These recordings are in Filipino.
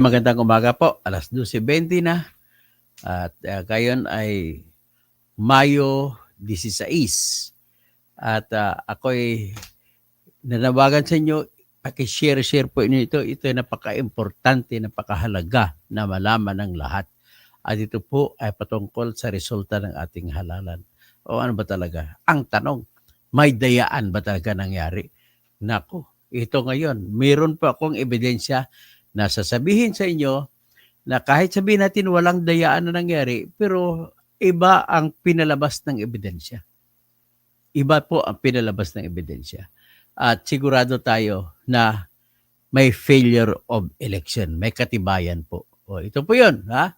Magandang umaga po, alas 12:20 na at ngayon ay Mayo 16 at ako'y nanawagan sa inyo, paki-share po inyo ito. Ito ay napaka-importante, napakahalaga na malaman ng lahat. At ito po ay patungkol sa resulta ng ating halalan. O ano ba talaga? Ang tanong, may dayaan ba talaga nangyari? Naku, ito ngayon, meron pa akong ebidensya na sasabihin sa inyo na kahit sabihin natin walang dayaan na nangyari, pero iba ang pinalabas ng ebidensya. Iba po ang pinalabas ng ebidensya. At sigurado tayo na may failure of election. May katibayan po. O, ito po yun. Ha?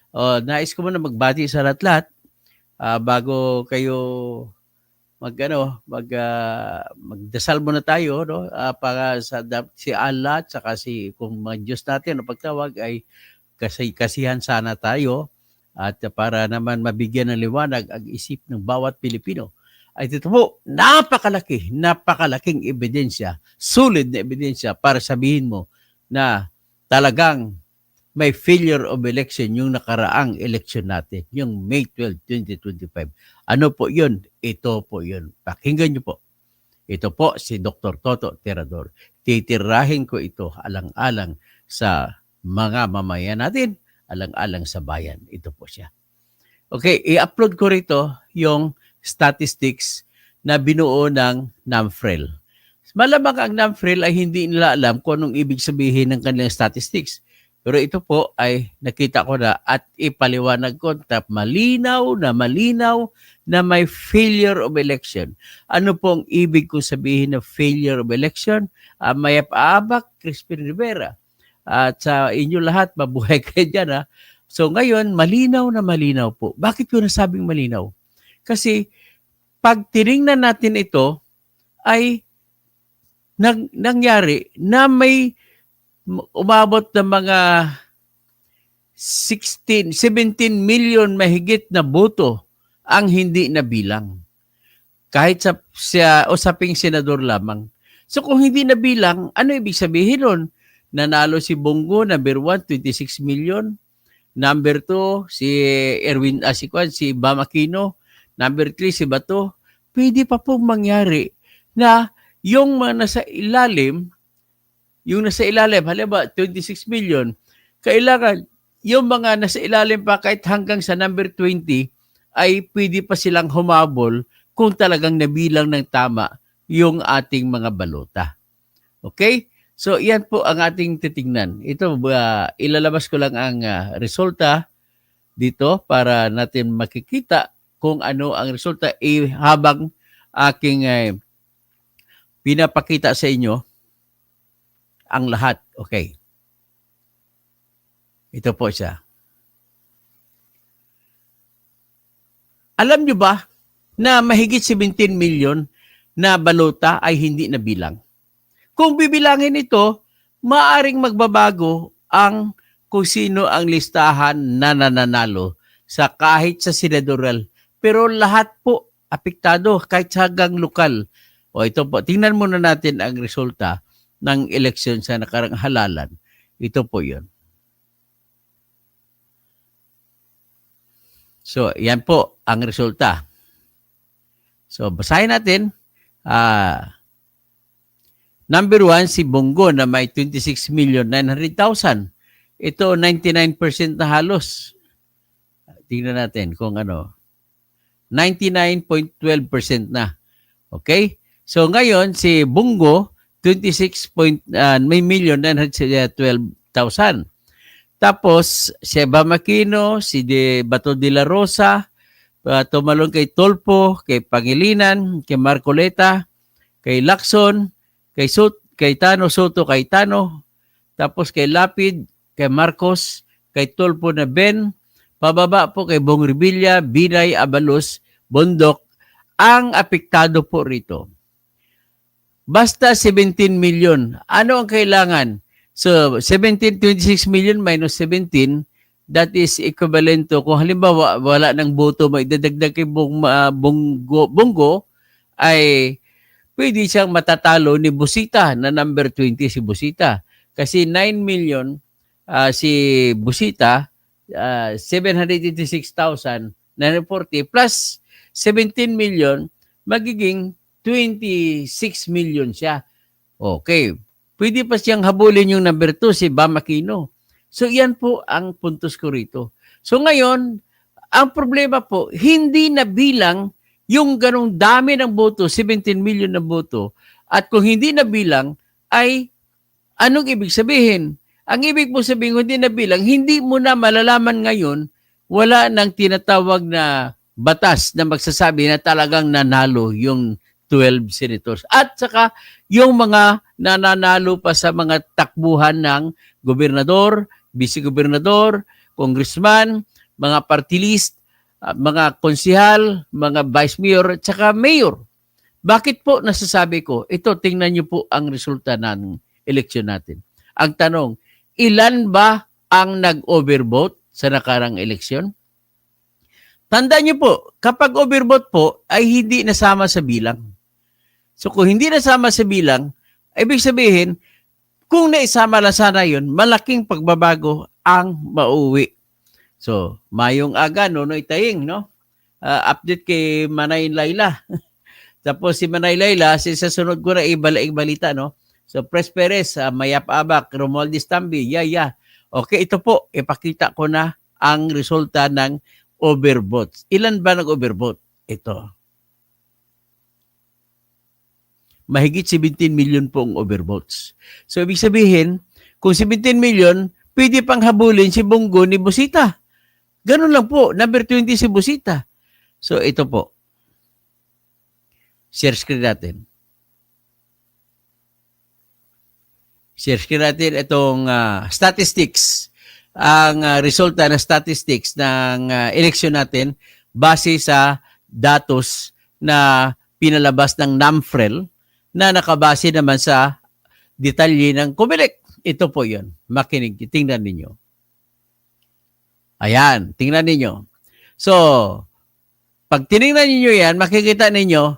O, nais ko muna magbati sa lahat-lahat bago kayo magdasal muna tayo, no? Para sa si Allah at saka kung mga Diyos natin ang pagtawag ay kasihan sana tayo at para naman mabigyan ng liwanag ang isip ng bawat Pilipino. Ay dito po, napakalaking ebidensya, solid na ebidensya para sabihin mo na talagang may failure of election yung nakaraang election natin, yung May 12, 2025. Ano po yun? Ito po yun. Pakinggan nyo po. Ito po si Dr. Toto Tirador. Titirahin ko ito alang-alang sa mga mamayan natin, alang-alang sa bayan. Ito po siya. Okay, i-upload ko rito yung statistics na binuo ng NAMFREL. Malamang ang NAMFREL ay hindi nila alam kung anong ibig sabihin ng kanilang statistics. Pero ito po ay nakita ko na at ipaliwanag ko malinaw na may failure of election. Ano pong ibig kong sabihin na failure of election? Mayap Abak, Crispin Rivera. At sa inyo lahat, mabuhay kayo dyan. Ha? So ngayon, malinaw po. Bakit ko nasabing malinaw? Kasi pag tinignan natin ito, ay nangyari na may umabot ng mga 17 million mahigit na boto ang hindi nabilang. Kahit sa usaping senador lamang. So kung hindi nabilang, ano ibig sabihin nun? Nanalo si Bongo, number 1, 26 million. Number 2, si Erwin Asicwan, si Bam Aquino. Number 3, si Bato. Pwede pa pong mangyari na yung nasa ilalim, halimbawa 26 million, kailangan yung mga nasa ilalim pa kahit hanggang sa number 20 ay pwede pa silang humabol kung talagang nabilang ng tama yung ating mga balota. Okay? So, yan po ang ating titingnan. Ito, ilalabas ko lang ang resulta dito para natin makikita kung ano ang resulta habang aking pinapakita sa inyo ang lahat. Okay. Ito po siya. Alam nyo ba na mahigit 17 million na balota ay hindi nabilang? Kung bibilangin ito, maaring magbabago ang kung sino ang listahan na nananalo sa kahit sa senatorial. Pero lahat po apektado kahit hanggang lokal. O ito po, tingnan muna natin ang resulta ng eleksyon sa nakarang halalan. Ito po yun. So, yan po ang resulta. So, basahin natin. Number 1, si Bongo na may 26,900,000. Ito, 99% na halos. Tingnan natin kung ano. 99.12% na. Okay? So, ngayon, si Bongo, 26,912,000. Tapos, si Bam Aquino, si Bato de la Rosa, tumalon kay Tolpo, kay Pangilinan, kay Marcoleta, kay Lacson, kay Tano Soto, kay Tano, tapos kay Lapid, kay Marcos, kay Tolpo na Ben, pababa po kay Bong Revilla, Binay, Abalos, Bondok, ang apektado po rito. Basta 17 million. Ano ang kailangan? So, 26 million minus 17, that is equivalent to, kung halimbawa wala ng boto, may dadagdag kay Bongo, ay pwede siyang matatalo ni Busita na number 20 si Busita. Kasi 9 million si Busita, 786,940 plus 17 million, magiging 26 million siya. Okay. Pwede pa siyang habulin yung number 2, si Bam Aquino. So, yan po ang puntos ko rito. So, ngayon, ang problema po, hindi nabilang yung ganong dami ng boto, 17 million na boto. At kung hindi nabilang, ay anong ibig sabihin? Ang ibig po sabihin, kung hindi nabilang, hindi mo na malalaman ngayon, wala nang tinatawag na batas na magsasabi na talagang nanalo yung 12 senators. At saka yung mga nananalo pa sa mga takbuhan ng gobernador, vice-gobernador, congressman, mga party list, mga konsihal, mga vice mayor, at saka mayor. Bakit po nasasabi ko? Ito, tingnan niyo po ang resulta ng eleksyon natin. Ang tanong, ilan ba ang nag-overvote sa nakarang eleksyon? Tandaan niyo po, kapag overvote po, ay hindi nasama sa bilang. So kung hindi nasama sa bilang, ibig sabihin, kung naisama lang sana yun, malaking pagbabago ang mauwi. So, mayong aga, Nonoy Taying, no? Update kay Manay Layla. Tapos si Manay Layla, sa sunod ko na ibalaing balita, no? So, Pres Perez, Mayap Abak, Romualdez Tambi, yeah. Okay, ito po, ipakita ko na ang resulta ng overvotes. Ilan ba nag-overvote? Ito. Mahigit 17 million pong overvotes. So, ibig sabihin, kung 17 million, pwede pang habulin si Bongo ni Busita. Ganun lang po. Number 20 si Busita. So, ito po. Share screen natin. Share screen natin itong statistics. Ang resulta ng statistics ng election natin base sa datos na pinalabas ng NAMFREL na nakabase naman sa detalye ng COMELEC. Ito po yun. Makinig. Tingnan ninyo. Ayan. Tingnan ninyo. So, pag tinignan ninyo yan, makikita ninyo,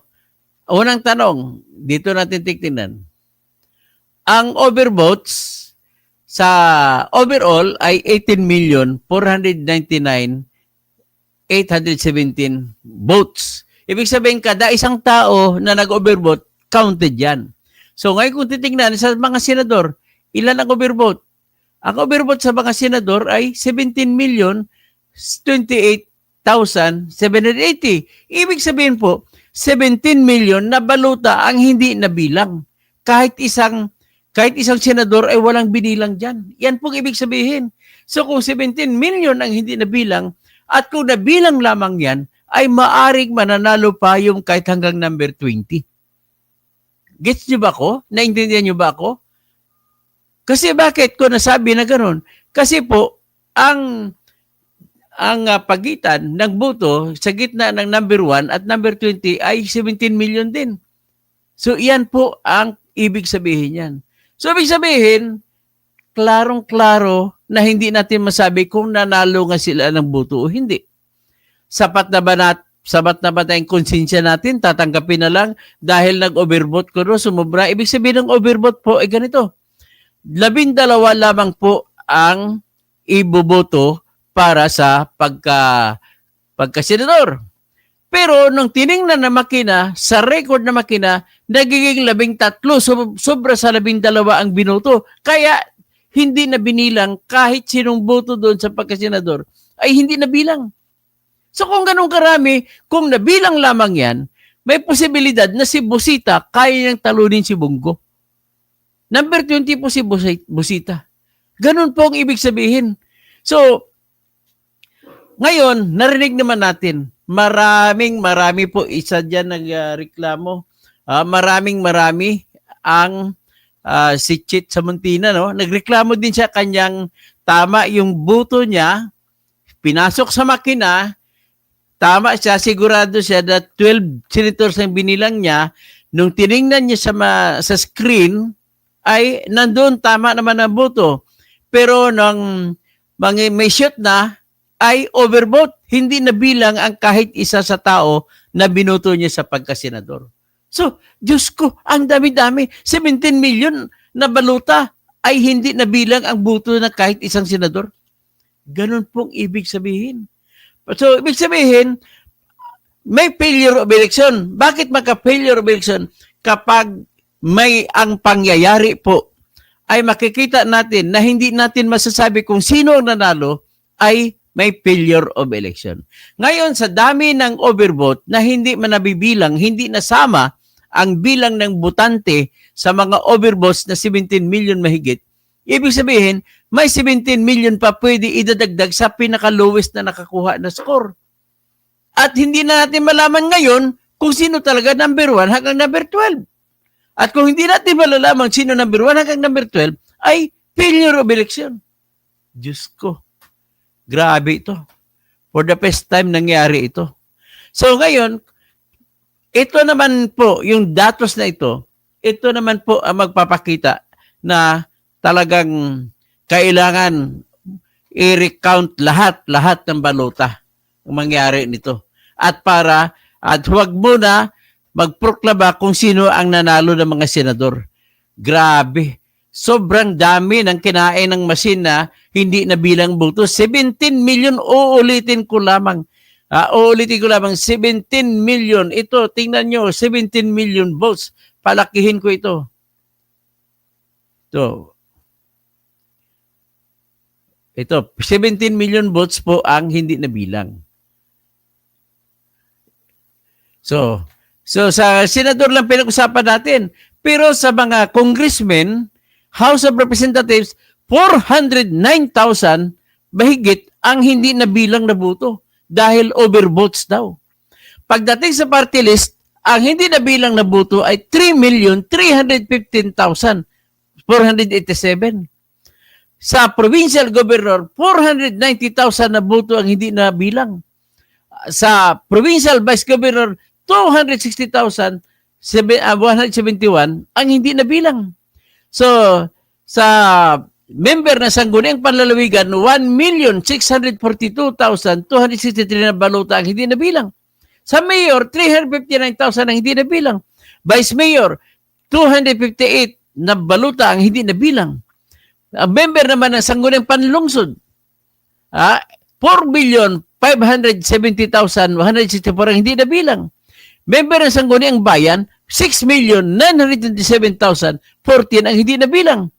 unang tanong, dito natin tingnan. Ang overvotes sa overall ay 18,499,817 votes. Ibig sabihin, kada isang tao na nag-overvote, counted yan. So ngayon kung titingnan sa mga senador, ilan ang overvote? Ang overvote sa mga senador ay 17,028,780. Ibig sabihin po, 17 million na baluta ang hindi nabilang. Kahit isang senador ay walang binilang dyan. Yan pong ibig sabihin. So kung 17 million ang hindi nabilang, at kung nabilang lamang yan, ay maaring mananalo pa yung kahit hanggang number 20. Gets nyo ba ako? Naintindihan nyo ba ako? Kasi bakit ko nasabi na gano'n? Kasi po, ang pagitan ng boto sa gitna ng number 1 at number 20 ay 17 million din. So, iyan po ang ibig sabihin yan. So, ibig sabihin, klarong-klaro na hindi natin masabi kung nanalo nga sila ng boto o hindi. Sapat na ba tayong konsensya natin? Tatanggapin na lang dahil nag-overvote ko no, sumubra. Ibig sabihin ng overvote po ay ganito. 12 lamang po ang iboboto para sa pagka-senador. Pero nung tiningnan na makina, sa record na makina, nagiging 13, sobra sa 12 ang binoto. Kaya hindi na binilang kahit sinong boto doon sa pagka-senador ay hindi na bilang. So kung ganun karami, kung nabilang lamang yan, may posibilidad na si Busita kaya niyang talunin si Bongo. Number 20 po si Busita. Ganun po ang ibig sabihin. So, ngayon, narinig naman natin, marami po isa dyan nagreklamo. Marami ang si Chit Samuntina, no? Nagreklamo din siya kanyang tama yung boto niya, pinasok sa makina, tama siya, sigurado siya na 12 senators ang binilang niya. Nung tiningnan niya sa screen, ay nandun, tama naman ang boto. Pero nang may shoot na, ay overvote. Hindi nabilang ang kahit isa sa tao na binoto niya sa pagkasenador. So, Diyos ko, ang dami-dami. 17 million na baluta ay hindi nabilang ang boto ng kahit isang senador. Ganun pong ibig sabihin. So, ibig sabihin, may failure of election. Bakit magka-failure of election? Kapag may ang pangyayari po ay makikita natin na hindi natin masasabi kung sino ang nanalo, ay may failure of election. Ngayon, sa dami ng overvote na hindi man nabibilang, hindi nasama ang bilang ng botante sa mga overvotes na 17 million mahigit, ibig sabihin, may 17 million pa pwede idadagdag sa pinaka-lowest na nakakuha na score. At hindi na natin malaman ngayon kung sino talaga number 1 hanggang number 12. At kung hindi natin malalaman sino number 1 hanggang number 12, ay failure of election. Diyos ko, grabe ito. For the first time nangyari ito. So ngayon, ito naman po, yung datos na ito naman po ang magpapakita na talagang kailangan i-recount lahat ng balota ang mangyari nito. At huwag muna magproklama kung sino ang nanalo ng mga senador. Grabe. Sobrang dami ng kinain ng machine na hindi nabilang boto. 17 million, uulitin ko lamang. 17 million. Ito, tingnan nyo, 17 million votes. Palakihin ko ito. Ito, 17 million votes po ang hindi nabilang. So sa senador lang pinag-usapan natin. Pero sa mga congressmen, House of Representatives, 409,000 mahigit ang hindi nabilang na boto dahil overvotes daw. Pagdating sa party list, ang hindi nabilang na boto ay 3,315,487. Sa provincial governor, 490,000 na boto ang hindi nabilang. Sa provincial vice governor, 260,171 ang hindi nabilang. So, sa member na Sangguniang Panlalawigan, 1,642,263 na balota ang hindi nabilang. Sa mayor, 359,000 ang hindi nabilang. Vice mayor, 258 na balota ang hindi nabilang. Ang member naman ng Sangguniang Panlungsod, 4,570,164 ang hindi nabilang. Member ng Sangguniang Bayan, 6,927,014 ang hindi nabilang.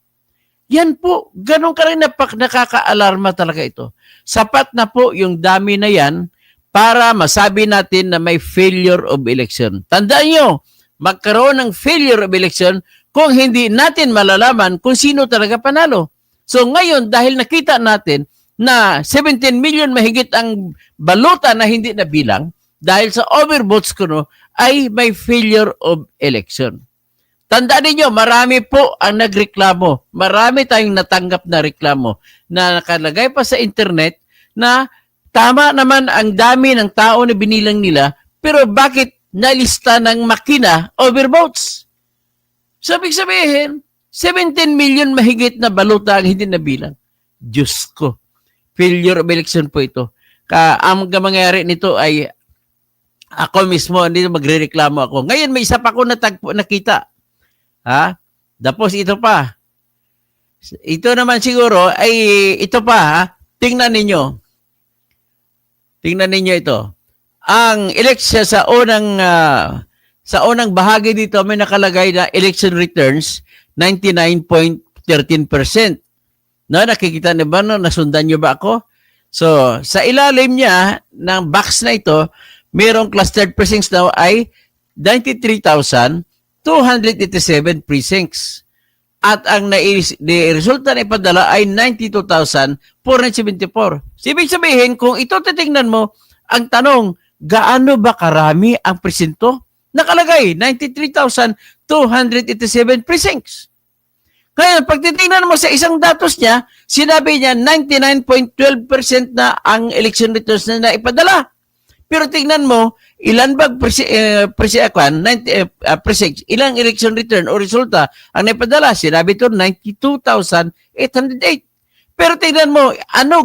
Yan po, ganun ka rin nakaka-alarma talaga ito. Sapat na po yung dami na yan para masabi natin na may failure of election. Tandaan nyo, magkaroon ng failure of election kung hindi natin malalaman kung sino talaga panalo. So ngayon, dahil nakita natin na 17 million mahigit ang balota na hindi nabilang, dahil sa overvotes ko ay may failure of election. Tandaan niyo, marami po ang nagreklamo. Marami tayong natanggap na reklamo na nakalagay pa sa internet na tama naman ang dami ng tao na binilang nila, pero bakit nalista ng makina overvotes? So, ibig sabihin, 17 million mahigit na balota ang hindi nabilang. Diyos ko, failure of election po ito. Ang mangyayari nito ay ako mismo, hindi magrereklamo ako. Ngayon, may isa pa ako nakita. Tapos ito pa. Ito naman siguro ay ito pa. Tingnan ninyo. Tingnan ninyo ito. Ang election sa unang bahagi dito may nakalagay na election returns 99.13%. No, nakikita niyo ba nasundan niyo ba ako? So, sa ilalim niya ng box na ito, mayroong clustered precincts daw ay 93,287 precincts. At ang resulta na ipadala ay 92,474. Ibig sabihin, kung ito titingnan mo, ang tanong, gaano ba karami ang presinto? Nakalagay, 93,287 precincts. Kaya pag titingnan mo sa isang datos niya, sinabi niya 99.12% na ang election returns na naipadala. Pero tingnan mo, ilan ba ilang election return o resulta ang naipadala? Sinabi ito, 92,808. Pero tingnan mo,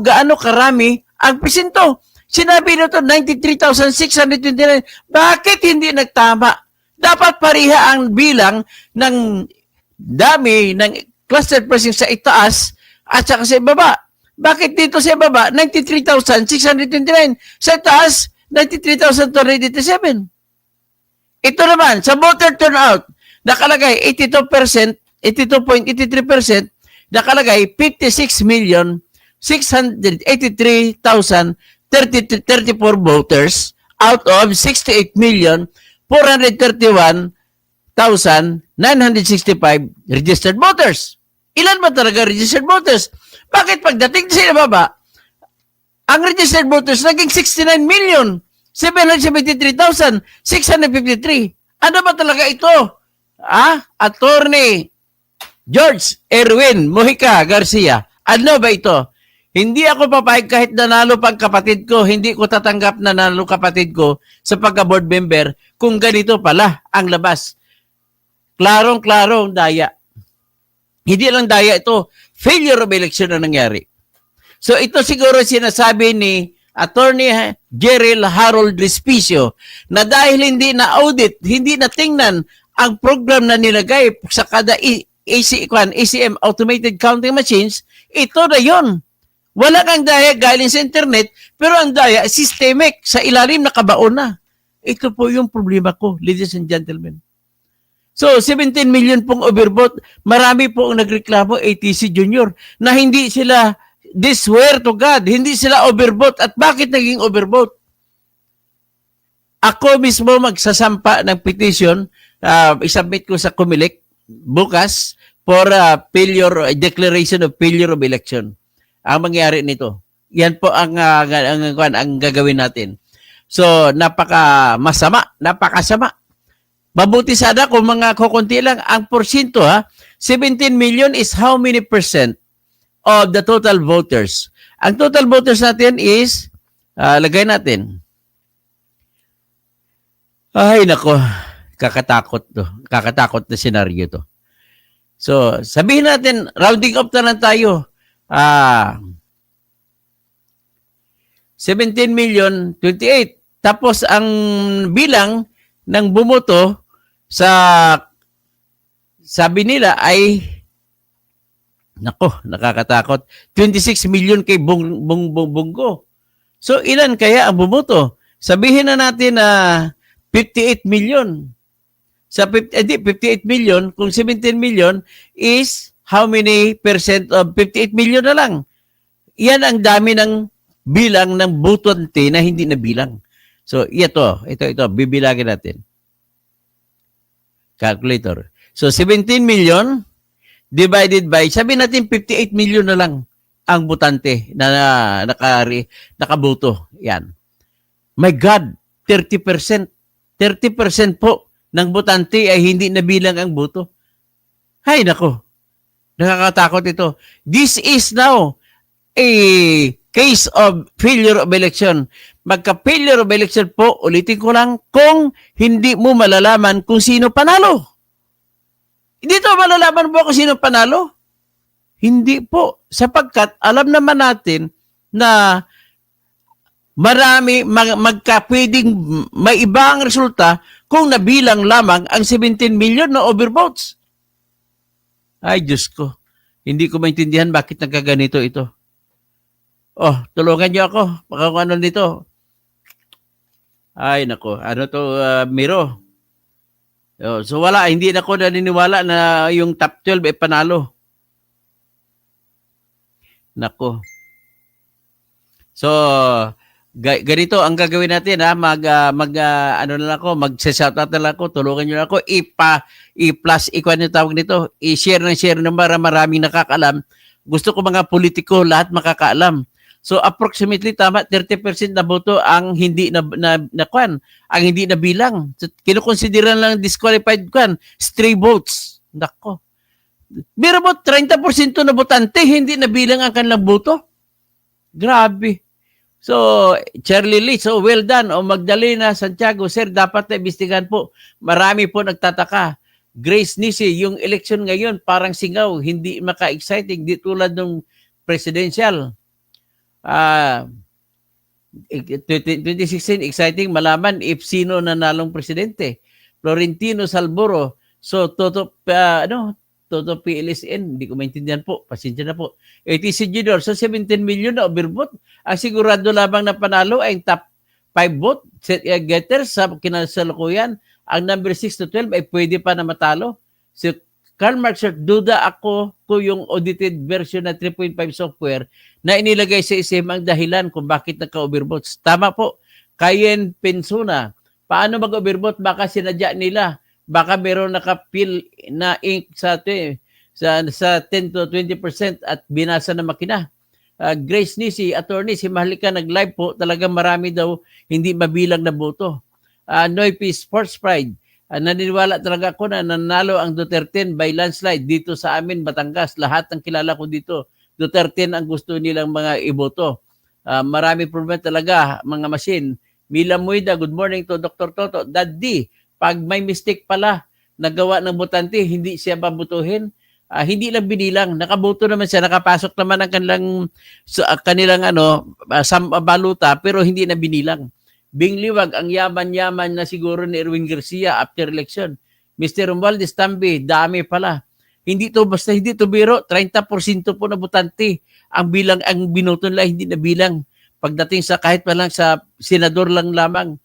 gaano karami ang presinto? Sinabi nito, 93,629. Bakit hindi nagtama? Dapat pariha ang bilang ng dami ng cluster pricing sa itaas at saka sa ibaba. Bakit dito sa ibaba, 93,629. Sa itaas, 93,287. Ito naman, sa voter turnout, nakalagay 82%, 82.83%, nakalagay 56,683,034 voters out of 68,431,965 registered voters. Ilan ba talaga registered voters? Bakit pagdating sa baba, ang registered voters naging 69,773,653. Ano ba talaga ito? Attorney George Erwin Mojica Garcia. Ano ba ito? Hindi ako papayag kahit nanalo pang kapatid ko. Hindi ko tatanggap na nanalo kapatid ko sa pagka-board member kung ganito pala ang labas. Klarong-klarong daya. Hindi lang daya ito. Failure of election na nangyari. So ito siguro sinasabi ni Attorney Jerrel Harold Respicio na dahil hindi na-audit, hindi na-tingnan ang program na nilagay sa kada ACM, Automated Counting Machines, ito na yun. Wala kang daya galing sa internet, pero ang daya systemic sa ilalim na kabaon na. Ito po yung problema ko, ladies and gentlemen. So, 17 million pong overvote. Marami po ang nagreklamo, ATC Junior, na hindi sila, this swear to God, hindi sila overvote. At bakit naging overvote? Ako mismo magsasampa ng petition, isubmit ko sa COMELEC bukas for declaration of failure of election. Ang mangyari nito. Yan po ang gagawin natin. So, napakasama. Mabuti sana kung mga kukunti lang. Ang porsyento 17 million is how many percent of the total voters? Ang total voters natin is, lagay natin. Ay, nako. Kakatakot to. Kakatakot na senaryo to. So, sabihin natin, rounding up na lang tayo. 17 million 28. Tapos ang bilang ng bumoto sa sabi nila ay nako, nakakatakot. 26 million kay Bongo. So ilan kaya ang bumoto? Sabihin na natin na 58 million. Sa 58 million, kung 17 million is how many percent of 58 million na lang? Yan ang dami ng bilang ng botante na hindi nabilang. So, ito, bibilagin natin. Calculator. So, 17 million divided by, sabi natin 58 million na lang ang botante na nakaboto. Yan. My God, 30%. 30% po ng botante ay hindi nabilang ang boto. Hay, nako. Nakakatakot ito. This is now a case of failure of election. Magka-failure of election po, ulitin ko lang, kung hindi mo malalaman kung sino panalo. Dito malalaman po kung sino panalo? Hindi po. Sapagkat alam naman natin na marami magkapwedeng may ibang resulta kung nabilang lamang ang 17 million na overvotes. Ay, Diyos ko. Hindi ko maintindihan bakit nagkaganito ito. Oh, tulungan niyo ako. Baka kung ano dito. Ay, nako. Ano to, Miro? So, wala. Hindi na ako naniniwala na yung top 12 ay panalo. Nako. So, ganito ang gagawin natin mag-shout-out na lang ako, tulungan niyo ako, i-plus, ikuan yung tawag nito, i-share ng maraming nakakaalam. Gusto ko mga politiko, lahat makakaalam. So approximately tama 30% na boto ang hindi ang hindi nabilang. So, kinukonsideran lang disqualified stray votes. Nako. Pero 30% na botante hindi nabilang ang kanilang boto. Grabe. So, Charlie Lee, so well done. O Magdalena Santiago, sir, dapat na imbestigahan po. Marami po nagtataka. Grace Nisi, yung election ngayon, parang singaw, hindi maka-exciting. Di tulad ng presidential. 2016, exciting malaman if sino nanalong presidente. Florentino Salboro. So, Toto PLSN, hindi ko maintindihan po. Pasensya na po. ATC Junior, so 17 million na overvote. Ang sigurado lamang na panalo ay top 5 vote getters sa kinasalukuyan. Ang number 6 to 12 ay pwede pa na matalo. Si Karl Marx, duda ako kung yung audited version na 3.5 software na inilagay sa ISIM ang dahilan kung bakit nagka-overvote. Tama po. Kayen Pensuna, paano mag-overvote? Baka sinadya nila. Baka meron nakapil na ink sa 10 to 20% at binasa na makina. Grace Nisi, attorney, si Mahalika nag-live po, talagang marami daw hindi mabilang na boto. Noipi Sports Pride, naniniwala talaga ako na nanalo ang Duterte by landslide dito sa amin, Batangas. Lahat ng kilala ko dito, Duterte ang gusto nilang mga iboto. Marami problema talaga, mga machine. Mila Muida, good morning to Dr. Toto. Daddy, pag may mistake pala nagawa ng botante, hindi siya babutuhin. Hindi lang binilang, nakaboto naman siya, nakapasok naman ang kanilang baluta, pero hindi na binilang. Bing Liwag, ang yaman-yaman na siguro ni Erwin Garcia after election. Mr. Romualdez Tambi, dami pala. Hindi to basta, hindi to biro, 30% po na botante. Ang binoto nila hindi na bilang. Pagdating sa kahit pa lang sa senador lang lamang.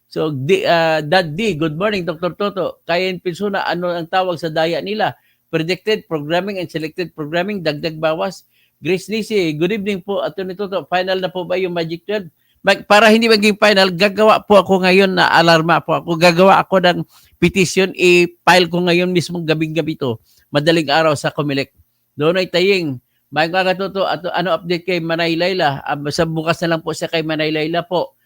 So, Daddy, good morning, Dr. Toto. Kayen Pinsuna, ano ang tawag sa daya nila? Predicted programming and selected programming, dagdag bawas. Grace Nisi, good evening po, Atty. Toto. Final na po ba yung Magic 12? Para hindi maging final, gagawa po ako ngayon na alarma po ako. Gagawa ako ng petition, i-file ko ngayon mismo gabing-gabi to. Madaling araw sa Comelec. Doon ay taying. May kakatuto, ano update kay Manay Layla? Sa bukas na lang po siya kay Manay Layla po.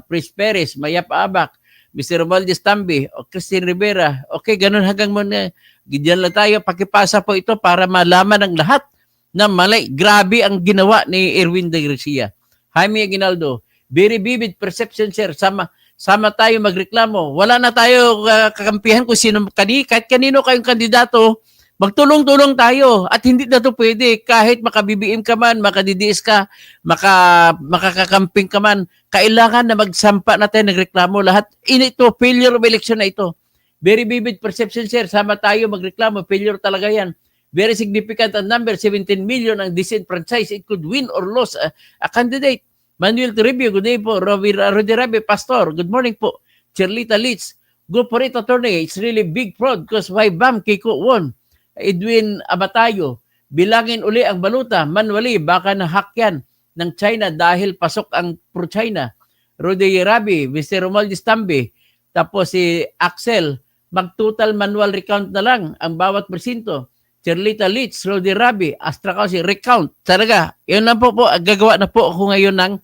Pris Perez, Mayap Abak, Mr. Romualdez Tambi, Christine Rivera. Okay, ganun hanggang muna. Diyan lang tayo. Pakipasa po ito para malaman ng lahat na mali. Grabe ang ginawa ni Erwin de Garcia. Jaime Aguinaldo, very vivid perception, sir. Sama tayo magreklamo. Wala na tayo kakampihan kung sino, kahit kanino kayong kandidato. Magtulong-tulong tayo at hindi na ito pwede kahit maka-BBM ka man, maka-DDS ka, makakakamping ka man, kailangan na magsampa natin ng reklamo lahat. Ito, failure of election na ito. Very vivid perception, sir. Sama tayo magreklamo. Failure talaga yan. Very significant ang number, 17 million ang disenfranchised. It could win or lose a candidate. Manuel Toribio, good day po. Rodi Rabi, Pastor, good morning po. Charlita Litz, go for it, attorney. It's really big fraud because why Bam Kiko won? Edwin Abatayo, bilangin uli ang baluta. Manually, baka na-hack yan ng China dahil pasok ang pro-China. Rudy Rabi, Mr. Romualdez Tambi, tapos si Axel, mag-total manual recount na lang ang bawat presinto. Charlita Litz, Rudy Rabi, Astra kasi recount. Talaga, yun na po, gagawa na po ako ngayon ng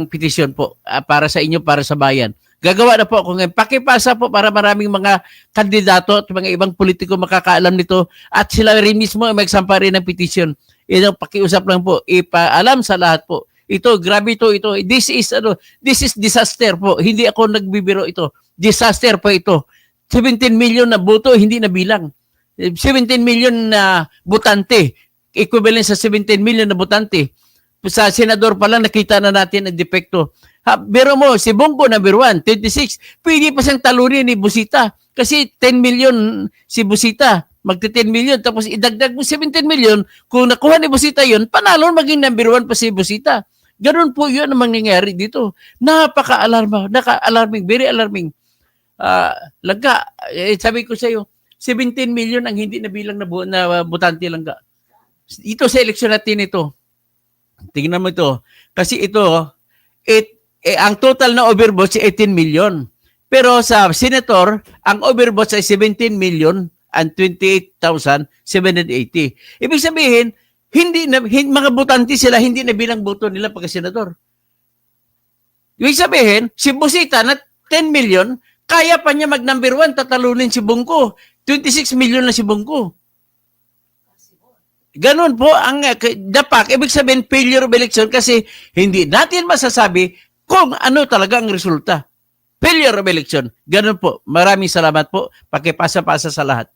petition po para sa inyo, para sa bayan. Gagawa na po ako ngayon. Pakipasa po para maraming mga kandidato at mga ibang politiko makakaalam nito at sila rin mismo ay magsampa rin ng petition. Ito, pakiusap lang po. Ipaalam sa lahat po. Ito, grabe ito. This is disaster po. Hindi ako nagbibiro ito. Disaster po ito. 17 million na boto, hindi na bilang. 17 million na botante. Equivalent sa 17 million na botante. Sa senador pa lang nakita na natin ang depekto. Pero mo, si Bongo number 1, 26, pwede pa siyang talunin ni Busita. Kasi 10 million si Busita, magti 10 million, tapos idagdag mo 17 million, kung nakuha ni Busita yun, panalo maging number 1 pa si Busita. Ganun po yun ang mangyayari dito. Naka-alarming, very alarming. Sabi ko sa iyo, 17 million ang hindi nabilang na botante langga. Ito sa eleksyon natin ito. Tingnan mo ito. Kasi ito, ang total na overvotes ay 18 million. Pero sa senator, ang overvotes ay 17 million and 28,780. Ibig sabihin, mga botante sila, hindi na bilang boto nila pagka-senador. Ibig sabihin, si Busita na 10 million, kaya pa niya mag-number 1, tatalunin si Bongo. 26 million na si Bongo. Ganun po ang dapak. Ibig sabihin, failure of election kasi hindi natin masasabi kung ano talaga ang resulta. Failure of election. Ganun po. Maraming salamat po. Pakipasa-pasa sa lahat.